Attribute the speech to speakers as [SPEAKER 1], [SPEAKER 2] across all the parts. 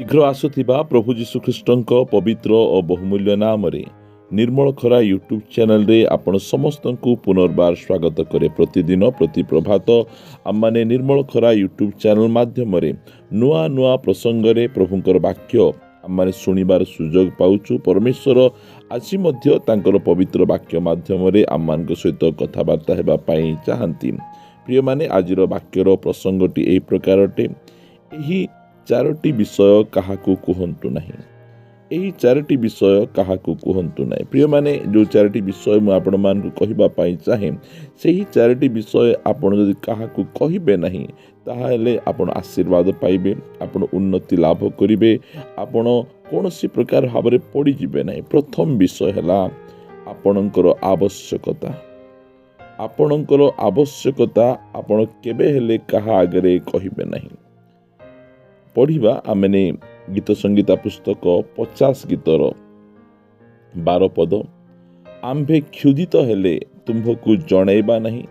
[SPEAKER 1] ଶୀଘ୍ର ଆସୁଥିବା ପ୍ରଭୁ ଯୀଶୁଖ୍ରୀଷ୍ଟଙ୍କ ପବିତ୍ର ଓ ବହୁମୂଲ୍ୟ ନାମରେ ନିର୍ମଳ ଖରା ୟୁଟ୍ୟୁବ୍ ଚ୍ୟାନେଲରେ ଆପଣ ସମସ୍ତଙ୍କୁ ପୁନର୍ବାର ସ୍ୱାଗତ କରେ। ପ୍ରତିଦିନ ପ୍ରତି ପ୍ରଭାତ ଆମମାନେ ନିର୍ମଳ ଖରା ୟୁଟ୍ୟୁବ୍ ଚ୍ୟାନେଲ ମାଧ୍ୟମରେ ନୂଆ ନୂଆ ପ୍ରସଙ୍ଗରେ ପ୍ରଭୁଙ୍କର ବାକ୍ୟ ଆମମାନେ ଶୁଣିବାର ସୁଯୋଗ ପାଉଛୁ। ପରମେଶ୍ୱର ଆଜି ମଧ୍ୟ ତାଙ୍କର ପବିତ୍ର ବାକ୍ୟ ମାଧ୍ୟମରେ ଆମମାନଙ୍କ ସହିତ କଥାବାର୍ତ୍ତା ହେବା ପାଇଁ ଚାହାନ୍ତି। ପ୍ରିୟମାନେ, ଆଜିର ବାକ୍ୟର ପ୍ରସଙ୍ଗଟି ଏହି ପ୍ରକାର ଅଟେ। ଏହି ଚାରୋଟି ବିଷୟ କାହାକୁ କୁହନ୍ତୁ ନାହିଁ। ଏହି ଚାରୋଟି ବିଷୟ କାହାକୁ କୁହନ୍ତୁ ନାହିଁ। ପ୍ରିୟମାନେ, ଯେଉଁ ଚାରୋଟି ବିଷୟ ମୁଁ ଆପଣମାନଙ୍କୁ କହିବା ପାଇଁ ଚାହେଁ, ସେହି ଚାରୋଟି ବିଷୟ ଆପଣ ଯଦି କାହାକୁ କହିବେ ନାହିଁ, ତାହେଲେ ଆପଣ ଆଶୀର୍ବାଦ ପାଇବେ, ଆପଣ ଉନ୍ନତି ଲାଭ କରିବେ, ଆପଣ କୌଣସି ପ୍ରକାର ଭାବରେ ପଡ଼ିଯିବେ ନାହିଁ। ପ୍ରଥମ ବିଷୟ ହେଲା ଆପଣଙ୍କର ଆବଶ୍ୟକତା। ଆପଣଙ୍କର ଆବଶ୍ୟକତା ଆପଣ କେବେ ହେଲେ କାହା ଆଗରେ କହିବେ ନାହିଁ। ପଢ଼ିବା ଆମେମାନେ ଗୀତ ସଂଗୀତା ପୁସ୍ତକ 50 ଗୀତର 12 ପଦ। ଆମ୍ଭେ କ୍ଷୁଧିତ ହେଲେ ତୁମ୍ଭକୁ ଜଣାଇବା ନାହିଁ,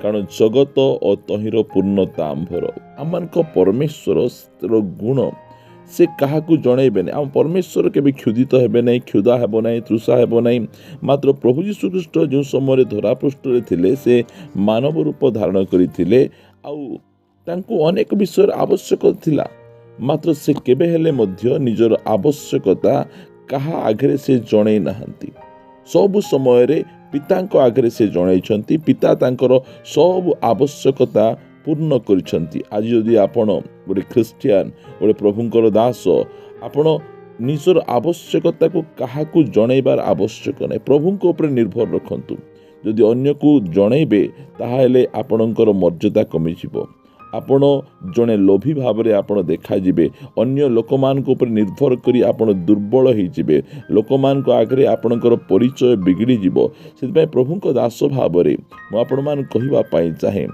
[SPEAKER 1] କାରଣ ଜଗତ ଓ ତହିଁର ପୂର୍ଣ୍ଣତା ଆମ୍ଭର। ଆମମାନଙ୍କ ପରମେଶ୍ୱରର ଗୁଣ ସେ କାହାକୁ ଜଣାଇବେ ନାହିଁ। ଆମ ପରମେଶ୍ୱର କେବେ କ୍ଷୁଧିତ ହେବେ ନାହିଁ, କ୍ଷୁଧା ହେବ ନାହିଁ, ତୃଷା ହେବ ନାହିଁ। ମାତ୍ର ପ୍ରଭୁ ଯୀଶୁଖ୍ରୀଷ୍ଟ ଯେଉଁ ସମୟରେ ଧରାପୃଷ୍ଠରେ ଥିଲେ, ସେ ମାନବ ରୂପ ଧାରଣ କରିଥିଲେ। ଆଉ ତାଙ୍କୁ ଅନେକ ବିଷୟର ଆବଶ୍ୟକ ଥିଲା। ମାତ୍ର ସେ କେବେ ହେଲେ ମଧ୍ୟ ନିଜର ଆବଶ୍ୟକତା କାହା ଆଗରେ ସେ ଜଣାଇ ନାହାନ୍ତି। ସବୁ ସମୟରେ ପିତାଙ୍କ ଆଗରେ ସେ ଜଣାଇଛନ୍ତି। ପିତା ତାଙ୍କର ସବୁ ଆବଶ୍ୟକତା ପୂର୍ଣ୍ଣ କରିଛନ୍ତି। ଆଜି ଯଦି ଆପଣ ଗୋଟେ ଖ୍ରୀଷ୍ଟିଆନ, ଗୋଟେ ପ୍ରଭୁଙ୍କର ଦାସ, ଆପଣ ନିଜର ଆବଶ୍ୟକତାକୁ କାହାକୁ ଜଣାଇବାର ଆବଶ୍ୟକ ନାହିଁ। ପ୍ରଭୁଙ୍କ ଉପରେ ନିର୍ଭର ରଖନ୍ତୁ। ଯଦି ଅନ୍ୟକୁ ଜଣାଇବେ, ତାହେଲେ ଆପଣଙ୍କର ମର୍ଯ୍ୟାଦା କମିଯିବ। ଆପଣ ଜଣେ ଲୋଭୀ ଭାବରେ ଆପଣ ଦେଖାଯିବେ। ଅନ୍ୟ ଲୋକମାନଙ୍କ ଉପରେ ନିର୍ଭର କରି ଆପଣ ଦୁର୍ବଳ ହୋଇଯିବେ। ଲୋକମାନଙ୍କ ଆଗରେ ଆପଣଙ୍କର ପରିଚୟ ବିଗିଡ଼ିଯିବ। ସେଥିପାଇଁ ପ୍ରଭୁଙ୍କ ଦାସ ଭାବରେ ମୁଁ ଆପଣମାନଙ୍କୁ କହିବା ପାଇଁ ଚାହେଁ,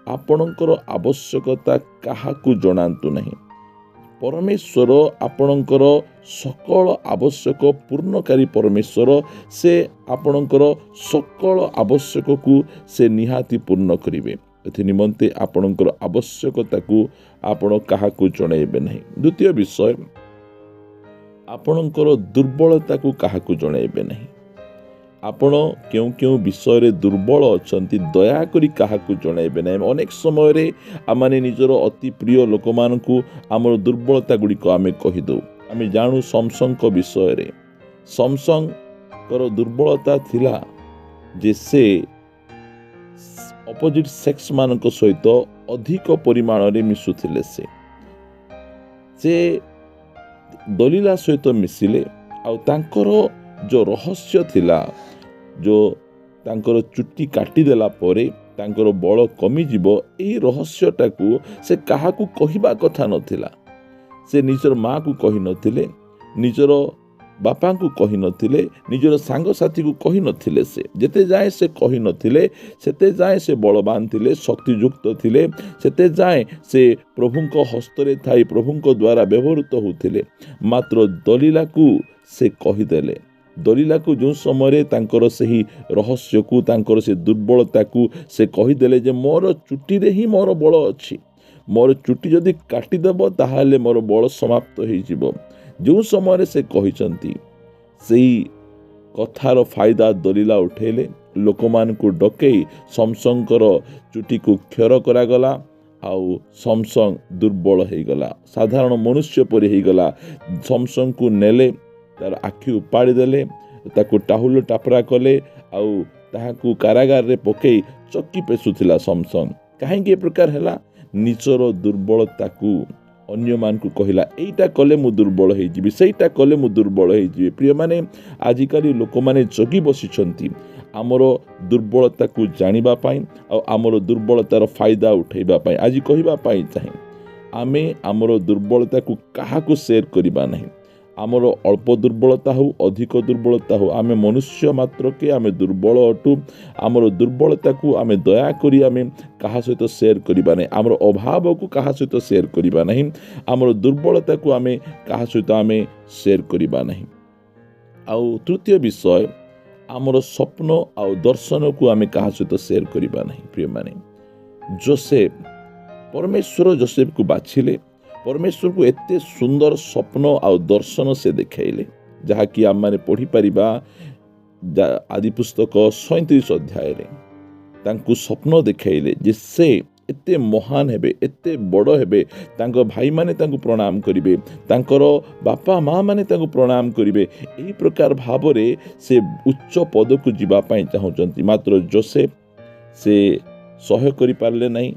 [SPEAKER 1] ଆପଣଙ୍କର ଆବଶ୍ୟକତା କାହାକୁ ଜଣାନ୍ତୁ ନାହିଁ। ପରମେଶ୍ୱର ଆପଣଙ୍କର ସକଳ ଆବଶ୍ୟକ ପୂର୍ଣ୍ଣକାରୀ ପରମେଶ୍ୱର। ସେ ଆପଣଙ୍କର ସକଳ ଆବଶ୍ୟକକୁ ସେ ନିହାତି ପୂର୍ଣ୍ଣ କରିବେ। ଏଥି ନିମନ୍ତେ ଆପଣଙ୍କର ଆବଶ୍ୟକତାକୁ ଆପଣ କାହାକୁ ଜଣାଇବେ ନାହିଁ। ଦ୍ୱିତୀୟ ବିଷୟ, ଆପଣଙ୍କର ଦୁର୍ବଳତାକୁ କାହାକୁ ଜଣାଇବେ ନାହିଁ। ଆପଣ କେଉଁ କେଉଁ ବିଷୟରେ ଦୁର୍ବଳ ଅଛନ୍ତି, ଦୟାକରି କାହାକୁ ଜଣାଇବେ ନାହିଁ। ଅନେକ ସମୟରେ ଆମମାନେ ନିଜର ଅତି ପ୍ରିୟ ଲୋକମାନଙ୍କୁ ଆମର ଦୁର୍ବଳତା ଗୁଡ଼ିକ ଆମେ କହିଦେଉ। ଆମେ ଜାଣୁ ସମସନଙ୍କ ବିଷୟରେ। ସମସନଙ୍କର ଦୁର୍ବଳତା ଥିଲା ଯେ ସେ ଅପୋଜିଟ୍ ସେକ୍ସ ମାନଙ୍କ ସହିତ ଅଧିକ ପରିମାଣରେ ମିଶୁଥିଲେ। ସେ ଦଲିଲା ସହିତ ମିଶିଲେ। ଆଉ ତାଙ୍କର ଯେଉଁ ରହସ୍ୟ ଥିଲା, ଯେଉଁ ତାଙ୍କର ଚୁଟି କାଟିଦେଲା ପରେ ତାଙ୍କର ବଳ କମିଯିବ, ଏହି ରହସ୍ୟଟାକୁ ସେ କାହାକୁ କହିବା କଥା ନଥିଲା। ସେ ନିଜର ମାଆକୁ କହିନଥିଲେ, ନିଜର ବାପାଙ୍କୁ କହିନଥିଲେ, ନିଜର ସାଙ୍ଗସାଥିକୁ କହିନଥିଲେ। ସେ ଯେତେ ଯାଏଁ ସେ କହିନଥିଲେ, ସେତେ ଯାଏଁ ସେ ବଳବାନ ଥିଲେ, ଶକ୍ତିଯୁକ୍ତ ଥିଲେ। ସେତେ ଯାଏଁ ସେ ପ୍ରଭୁଙ୍କ ହସ୍ତରେ ଥାଇ ପ୍ରଭୁଙ୍କ ଦ୍ୱାରା ବ୍ୟବହୃତ ହେଉଥିଲେ। ମାତ୍ର ଦଲିଲାକୁ ସେ କହିଦେଲେ। ଦଲିଲାକୁ ଯେଉଁ ସମୟରେ ତାଙ୍କର ସେହି ରହସ୍ୟକୁ, ତାଙ୍କର ସେ ଦୁର୍ବଳତାକୁ ସେ କହିଦେଲେ ଯେ ମୋର ଚୁଟିରେ ହିଁ ମୋର ବଳ ଅଛି, ମୋର ଚୁଟି ଯଦି କାଟିଦେବ ତାହେଲେ ମୋର ବଳ ସମାପ୍ତ ହୋଇଯିବ। ଯେଉଁ ସମୟରେ ସେ କହିଛନ୍ତି, ସେଇ କଥାର ଫାଇଦା ଦଲିଲା ଉଠେଇଲେ। ଲୋକମାନଙ୍କୁ ଡକେଇ ସମସନଙ୍କର ଚୁଟିକୁ କ୍ଷର କରାଗଲା। ଆଉ ସମସନ ଦୁର୍ବଳ ହୋଇଗଲା, ସାଧାରଣ ମନୁଷ୍ୟ ପରି ହୋଇଗଲା। ସମସନକୁ ନେଲେ, ତାର ଆଖି ଉପାଡ଼ି ଦେଲେ, ତାକୁ ଟାହୁଲ ଟାପରା କଲେ, ଆଉ ତାହାକୁ କାରାଗାରରେ ପକାଇ ଚକି ପେଷୁଥିଲା ସମସନ। କାହିଁକି ଏ ପ୍ରକାର ହେଲା? ନିଜର ଦୁର୍ବଳତାକୁ ଅନ୍ୟମାନଙ୍କୁ କହିଲା, ଏଇଟା କଲେ ମୁଁ ଦୁର୍ବଳ ହୋଇଯିବି, ସେଇଟା କଲେ ମୁଁ ଦୁର୍ବଳ ହୋଇଯିବି। ପ୍ରିୟମାନେ, ଆଜିକାଲି ଲୋକମାନେ ଜଗି ବସିଛନ୍ତି ଆମର ଦୁର୍ବଳତାକୁ ଜାଣିବା ପାଇଁ, ଆଉ ଆମର ଦୁର୍ବଳତାର ଫାଇଦା ଉଠାଇବା ପାଇଁ। ଆଜି କହିବା ପାଇଁ ଚାହେଁ, ଆମେ ଆମର ଦୁର୍ବଳତାକୁ କାହାକୁ ସେୟାର କରିବା ନାହିଁ। ଆମର ଅଳ୍ପ ଦୁର୍ବଳତା ହେଉ, ଅଧିକ ଦୁର୍ବଳତା ହେଉ, ଆମେ ମନୁଷ୍ୟ ମାତ୍ରକେ ଆମେ ଦୁର୍ବଳ ଅଟୁ। ଆମର ଦୁର୍ବଳତାକୁ ଆମେ ଦୟାକରି ଆମେ କାହା ସହିତ ସେୟାର କରିବା ନାହିଁ। ଆମର ଅଭାବକୁ କାହା ସହିତ ସେୟାର କରିବା ନାହିଁ। ଆମର ଦୁର୍ବଳତାକୁ ଆମେ କାହା ସହିତ ଆମେ ସେୟାର କରିବା ନାହିଁ। ଆଉ ତୃତୀୟ ବିଷୟ, ଆମର ସ୍ୱପ୍ନ ଆଉ ଦର୍ଶନକୁ ଆମେ କାହା ସହିତ ସେୟାର କରିବା ନାହିଁ। ପ୍ରିୟମାନେ, ଯୋସେଫ, ପରମେଶ୍ୱର ଯୋସେଫକୁ ବାଛିଲେ। परमेश्वर को एते सुंदर स्वप्न आउ दर्शन से देखाइले जहाँकि आम मैंने पढ़ी पारिबा आदि पुस्तक 37 अध्याय तांकु स्वप्न देखाइले जे से एते महान हेबे एते बड़ हेबे तांको भाई माने तांको प्रणाम करिवे तांकर बापा माँ माने तांको प्रणाम करिवे एही प्रकार भावरे से उच्च पद को जीवा पाई चाहुचंती मात्र जोसेफ से सह्य करि पारले नहीं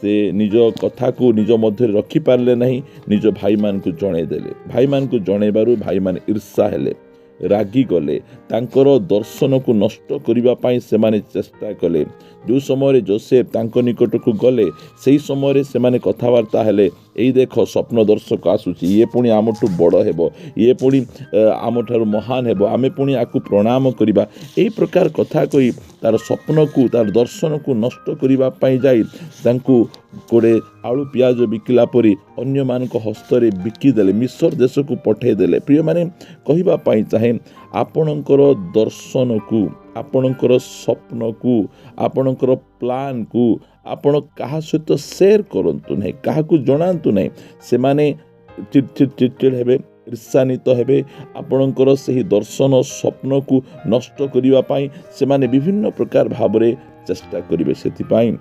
[SPEAKER 1] से निज कथा को निज मध्य रखी पारले नहीं निज भाई मान को जणे देले भाई मान को जणेबारु भाई माने ईर्षा हेले रागी गले तांकर दर्शन को नष्ट करिबा पाई से माने चेष्टा कले जो समय जोसेफ तांको निकट को गले सेही समय से माने कथावार्ता हेले एई देख स्वप्न दर्शक आसुची ये पुणी आमठू बड़ हेबो ये पुणी आमठारु महान हेबो आमे पुणी आकु प्रणाम करिबा एई प्रकार कथा कहि तार स्वप्न को तार दर्शन को नष्ट करिबा पाई जाई तांकु कोड़े आलू पियाज बिकिला परी अन्य मानक हस्तरे बिकिदेले मिस्र देश को पठे देले प्रिय माने कहिबा पाई चाहे आपणकर दर्शन को आपणकर स्वप्न को आपणकर प्लान को आपण कहा सहित शेयर करंतु नहीं कहा जनातु नहीं से माने चिड़चिड़ हेबे ईर्षान्वित हेबे आपणकर सही दर्शन स्वप्न को नष्ट करिबा पाई से माने विभिन्न प्रकार भावरे चेष्टा करिवे सेतिपाई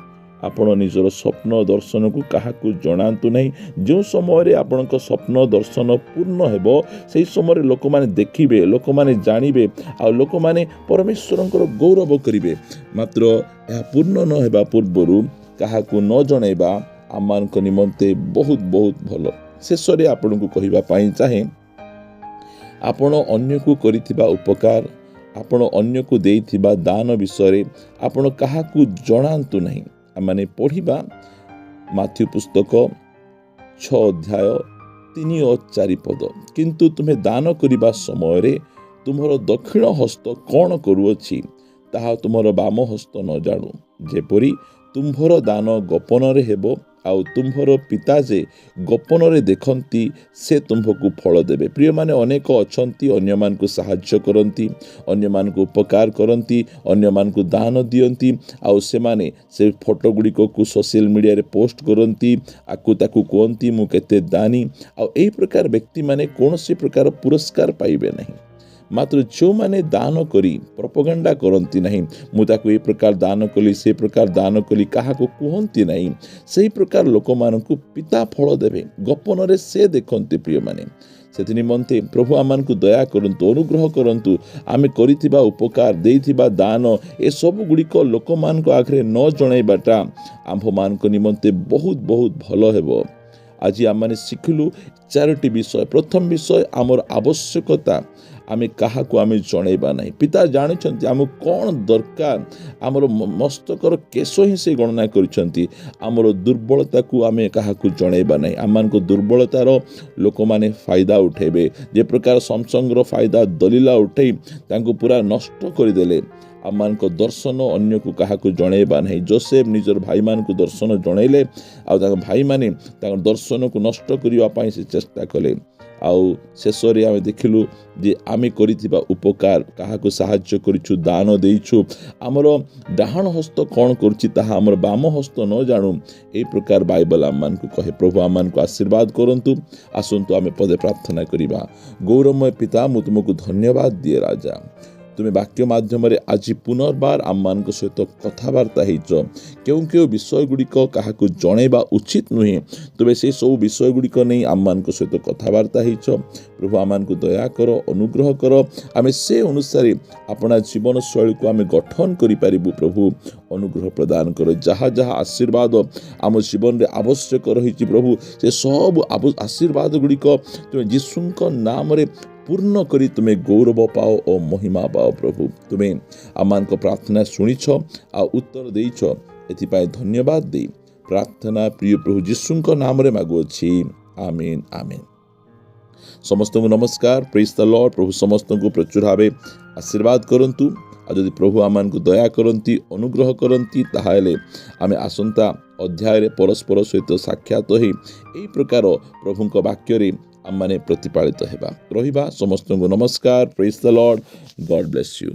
[SPEAKER 1] आपण निजर स्वप्न दर्शन को क्या जनातु नहीं जो समय आपणक स्वप्न दर्शन पूर्ण हेबो से समय लोक माने देखिबे लोक माने जानिबे आ लोक माने परमेश्वरंकर गौरव करिवे मात्र यह पूर्ण न हेबा पूर्वरु क्या न जणैबा आमानक निमंते बहुत बहुत भल शेष रे आपण को कहिबा पाई चाहे आपण अन्य को करिथिबा उपकार आपण अन्य को देइथिबा दान विषय आपण क्या जनातु नहीं माने पढ़िबा माथ्यू पुस्तक 6 अध्याय 3 और 4 पद किंतु तुम्हें दान करिबा समय रे तुमर दक्षिण हस्त कौन करुअछि ताहा तुमर बाम हस्त न जाणु जेपरी तुम्भर दान गोपन रे हेबो आउ तुम्भर पिता जे गोपन रे देखंती से तुमको फल देबे प्रिय माने अनेक अछंती अन्य मान को सहाय्य करंती अन्य मान को उपकार करंती अन्य मान को दान दियंती आउ से माने से फोटो गुडी को सोशल मीडिया रे पोस्ट करंती आकु ताकु कोंती मु केते दानी आउ एही प्रकार व्यक्ति माने कोनोसी प्रकार पुरस्कार पाइबे नहीं मात्र जो माने दान करी प्रोपोगंडा करंती नहीं मुताकु ए प्रकार दान कली से प्रकार दान कली काहा को कहंती नहीं सही प्रकार लोक मान को पिता फल देबे गोपन रे से देखंती प्रिय माने सेति निमंते प्रभु आमान को दया करंतु अनुग्रह करंतु आमे करिथिबा उपकार देइथिबा दान ए सब गुडी को लोक मान को आखरे न जणैबाटा आंभ मान को निमंते बहुत बहुत भलो हेबो आज आम शिखिलु 4टी विषय प्रथम विषय आमर आवश्यकता आमे कहा को आमे जणैबा नहीं पिता जानछंती आम कौन दरकार आमर मस्तकर केश ही से गणना करिसंती आमर दुर्बलता को आमे कहा को जणैबा नहीं आमान को दुर्बलतार लोक माने फायदा उठेबे जे प्रकार समसंगर फायदा दलीला उठै तांको पूरा नष्ट करदेले आमान को दर्शन अन्य को कहा को जणैबा नहीं जोसेफ निजर भाई मान को दर्शन जणैले आ भाई माने दर्शन को नष्ट करिवा पाई से चेष्टा कले आउ शेष रे आमे देखिलु जे आमे करिथिबा उपकार काहा को सहाय्य करिछु दान देइछु हमर डाहण हस्त कोन करछि ताहा हमर बाम हस्त न जानु ए प्रकार बाइबल आमान को कहे प्रभु आमान को आशीर्वाद करंतु आसंतु आमे पदे प्रार्थना करिबा गौरवमय पिता मु तुमको धन्यवाद दिए राजा तुम्हें वाक्य माध्यम आज पुनर्बार आम मान सहित कथबार्ता क्यों विषय गुड़िक क्या जणैबा उचित नुहे तुम्हें से सब विषय गुड़िक नहीं आम मान सहित कथबार्ता प्रभु आम को दया कर अनुग्रह कर आम से अनुसार अपना जीवन शैली को आम गठन करूँ प्रभु अनुग्रह प्रदान कर जहाँ जहाँ आशीर्वाद आम जीवन में आवश्यक रही प्रभु से सब आशीर्वाद गुड़िक तुम्हें यीशु नाम रे पूर्ण करी तुम्हें गौरव पाओ और महिमा पाओ प्रभु तुम्हें आमान को प्रार्थना शुणिछ आ उत्तर देइछ एथिपाई धन्यवाद दे प्रार्थना प्रिय प्रभु यीशु नाम रे मागुछि आमीन आमीन समस्त को नमस्कार प्रेज द लॉर्ड प्रभु समस्त को प्रचुर भावे आशीर्वाद करंतु आ जदि प्रभु आमान को दया करंती अनुग्रह करंती ताहाले आमे आसंता अध्याय रे परस्पर सहित साक्षात होई एई प्रकार प्रभु को वाक्य रे आम माने प्रतिपालित हेबा रहिबा समस्त को नमस्कार praise the Lord God bless you.